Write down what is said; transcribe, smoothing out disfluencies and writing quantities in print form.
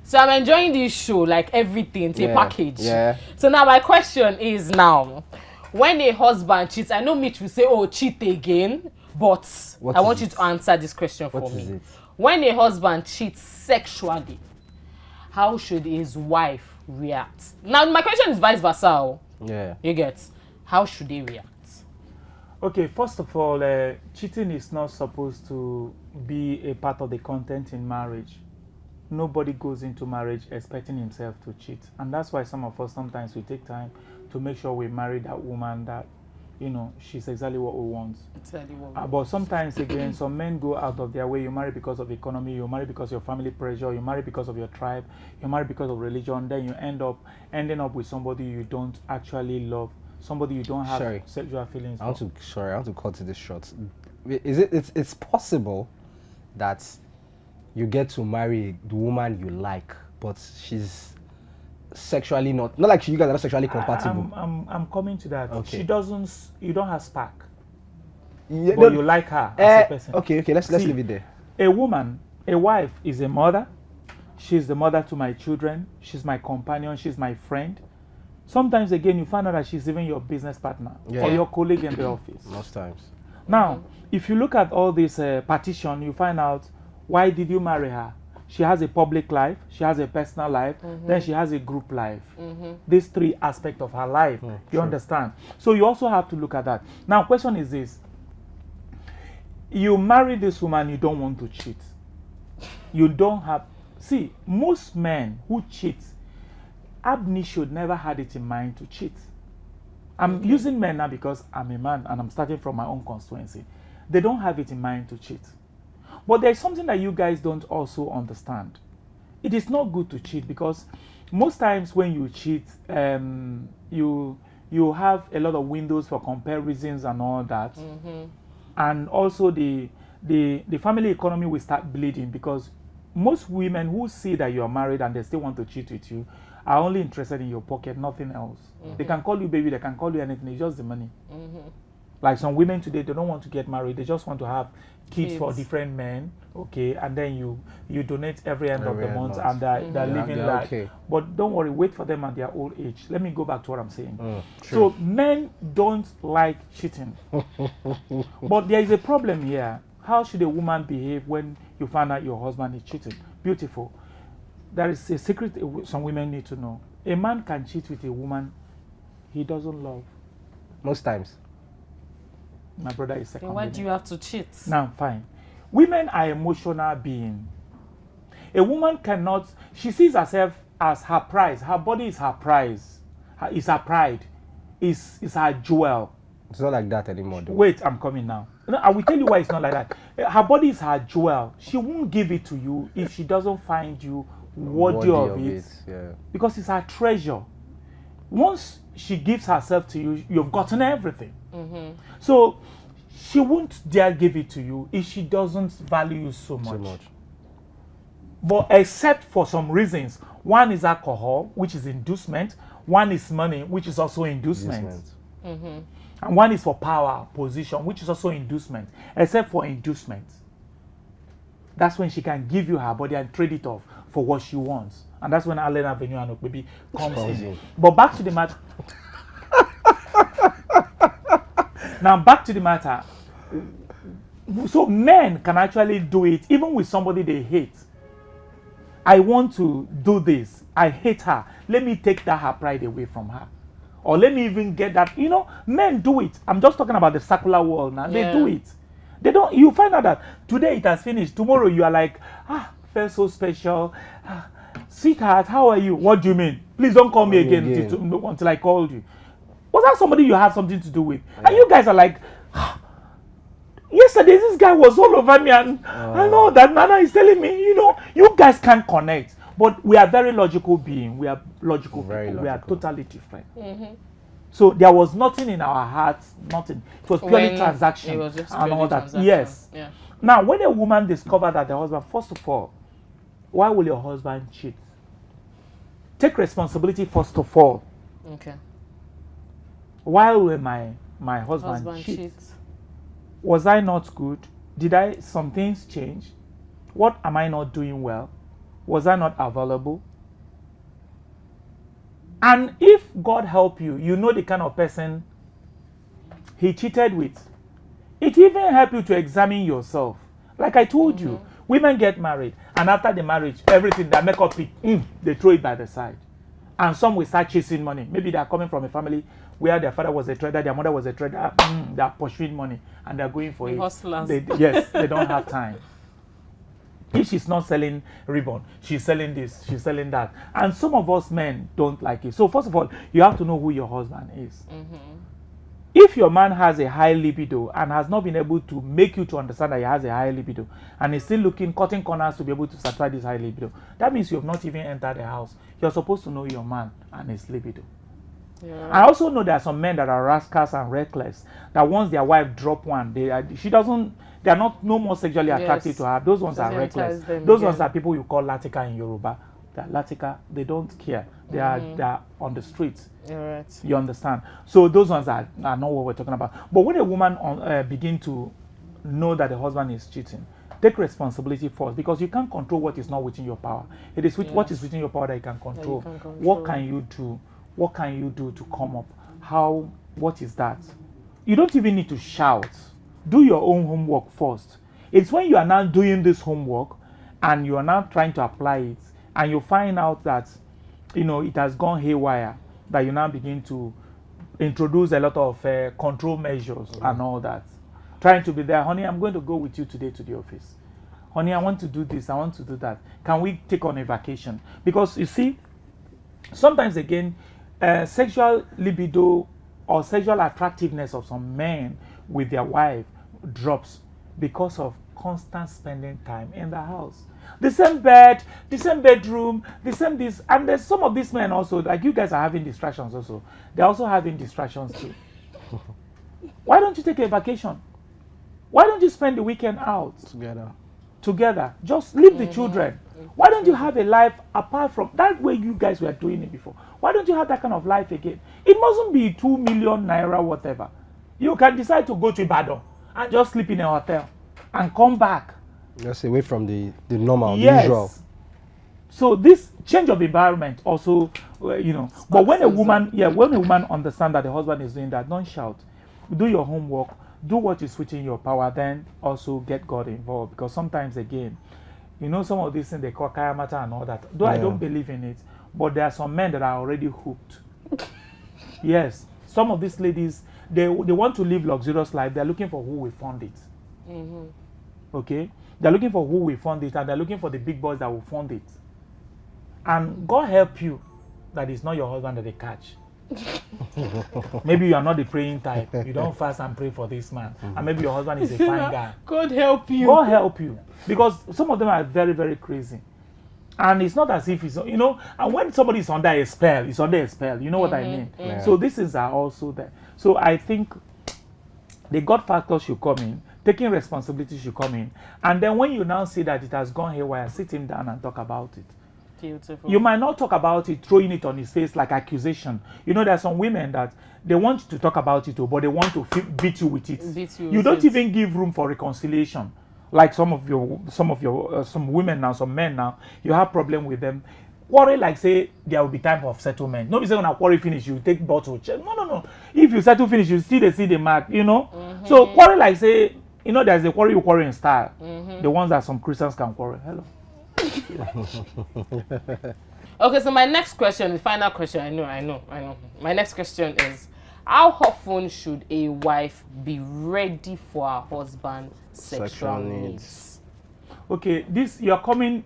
So I'm enjoying this show, like everything, it's a package. Yeah. So now my question is now, when a husband cheats, I know Mitch will say, oh, cheat again, but I want you to answer this question for me. When a husband cheats sexually, how should his wife react? Now my question is vice versa. Yeah. You get? How should they react? Okay, first of all, cheating is not supposed to be a part of the content in marriage. Nobody goes into marriage expecting himself to cheat. And that's why some of us sometimes we take time to make sure we marry that woman that, you know, she's exactly what we want. Exactly what we want. But sometimes, again, some men go out of their way. You marry because of economy, you marry because of your family pressure, you marry because of your tribe, you marry because of religion. Then you ending up with somebody you don't actually love, somebody you don't have sexual feelings for. I want to cut this short. It's possible that you get to marry the woman you like, but she's sexually not like you guys are not sexually compatible. I'm coming to that. Okay. You don't have spark. Yeah, but you like her as a person. Okay, let's leave it there. A wife is a mother. She's the mother to my children. She's my companion. She's my friend. Sometimes, again, you find out that she's even your business partner or your colleague in the office. Most times. Now, if you look at all this partition, you find out, why did you marry her? She has a public life, she has a personal life, then she has a group life. These three aspects of her life, you understand? So you also have to look at that. Now, question is this. You marry this woman, you don't want to cheat. You don't have... See, most men who cheat, Abney should never had it in mind to cheat. I'm using men now because I'm a man and I'm starting from my own constituency. They don't have it in mind to cheat. But there's something that you guys don't also understand. It is not good to cheat because most times when you cheat, you have a lot of windows for comparisons and all that. And also the family economy will start bleeding because most women who see that you're married and they still want to cheat with you are only interested in your pocket, nothing else. They can call you baby, they can call you anything, it's just the money. Like some women today, they don't want to get married, they just want to have kids for different men, okay, and then you donate every end of the month and they're living life. Okay. But don't worry, wait for them at their old age. Let me go back to what I'm saying. So men don't like cheating. But there is a problem here. How should a woman behave when you find out your husband is cheating? Beautiful. There is a secret some women need to know. A man can cheat with a woman he doesn't love. Most times. My brother is second. Why do you have to cheat? Now, fine. Women are emotional beings. A woman cannot, she sees herself as her prize. Her body is her prize. Is her pride. Is her jewel. It's not like that anymore, though. Wait, I'm coming now. No, I will tell you why it's not like that. Her body is her jewel. She won't give it to you if she doesn't find you worthy of it. Yeah. Because it's her treasure. Once she gives herself to you, you've gotten everything. So she won't dare give it to you if she doesn't value you so much. But except for some reasons. One is alcohol, which is inducement. One is money, which is also inducement. And one is for power, position, which is also inducement. Except for inducement. That's when she can give you her body and trade it off for what she wants. And that's when Allen Avenue and Okbebi comes in. But back to the matter. Now back to the matter. So men can actually do it even with somebody they hate. I want to do this. I hate her. Let me take her pride away from her. Or let me even get that. You know, men do it. I'm just talking about the secular world now. They do it. They don't. You find out that today it has finished. Tomorrow you are like, felt so special. Sweetheart, how are you? What do you mean? Please don't call me again until I called you. Was that somebody you have something to do with? And you guys are like, yesterday this guy was all over me and I know that Nana is telling me, you know, you guys can't connect. But we are very logical beings. We are logical people. We are totally different. So there was nothing in our hearts, nothing. It was purely transaction and all that. Yes. Yeah. Now, when a woman discovers that the husband, first of all, why will your husband cheat? Take responsibility first of all. Okay. Why will my husband cheat? Was I not good? Did some things change? What am I not doing well? Was I not available? And if God help you, you know the kind of person he cheated with. It even help you to examine yourself. Like I told you, women get married, and after the marriage, everything, their makeup, they throw it by the side. And some will start chasing money. Maybe they are coming from a family where their father was a trader, their mother was a trader. They are pursuing money, and they are going for it. Hustlers. Yes, they don't have time. If she's not selling ribbon, she's selling this, she's selling that. And some of us men don't like it. So first of all, you have to know who your husband is. If your man has a high libido and has not been able to make you to understand that he has a high libido and is still cutting corners to be able to satisfy this high libido, that means you have not even entered the house. You're supposed to know your man and his libido. Yeah. I also know there are some men that are rascals and reckless, that once their wife drop one, they are no more sexually attracted to her. Those ones are reckless. Those ones are people you call latika in Yoruba. They're latika, they don't care. They are on the streets. Right. You understand? So those ones are not what we're talking about. But when a woman begin to know that the husband is cheating, take responsibility first, because you can't control what is not within your power. It is what is within your power that you can control. What can you do? What can you do to come up? What is that? You don't even need to shout. Do your own homework first. It's when you are now doing this homework and you are now trying to apply it and you find out that, it has gone haywire, that you now begin to introduce a lot of control measures and all that. Trying to be there, honey, I'm going to go with you today to the office. Honey, I want to do this, I want to do that. Can we take on a vacation? Because you see, sometimes again, sexual libido or sexual attractiveness of some men with their wife drops because of constant spending time in the house. The same bed, the same bedroom, the same this. And there's some of these men also, like you guys are having distractions also. They're also having distractions too. Why don't you take a vacation? Why don't you spend the weekend out? Together. Just leave the children. Why don't you have a life apart from that way you guys were doing it before? Why don't you have that kind of life again? It mustn't be 2 million naira, whatever. You can decide to go to Ibadan and just sleep in a hotel and come back. Just away from the normal, yes. the usual. So this change of environment also, but when a woman understands that the husband is doing that, don't shout. Do your homework. Do what is within your power. Then also get God involved, because sometimes again, some of these things they call kaya matter and all that. Though I don't believe in it, but there are some men that are already hooked. Yes, some of these ladies, they want to live luxurious life. They're looking for who will fund it. Okay, they're looking for who will fund it, and they're looking for the big boys that will fund it. And God help you that it's not your husband that they catch. Maybe you are not the praying type. You don't fast and pray for this man, and maybe your husband is a fine guy. God help you. God help you, because some of them are very, very crazy, and it's not as if it's And when somebody is under a spell, it's under a spell. You know what I mean? Yeah. So these things are also there. So I think the God factor should come in. Taking responsibility should come in, and then when you now see that it has gone haywire, sit him down and talk about it. Beautiful. You might not talk about it, throwing it on his face like accusation. There are some women that they want you to talk about it, but they want to beat you with it. You don't even give room for reconciliation. Like some women now, some men now, you have problem with them. Quarrel like say there will be time of settlement. Nobody say when a quarrel finish, you take bottle. No. If you settle finish, you still see the mark. So quarrel like say, there's a quarrel you quarrel in style. The ones that some Christians can quarrel. Hello. Okay, so my next question, the final question, I know. My next question is, how often should a wife be ready for her husband's sexual needs? Okay, you're coming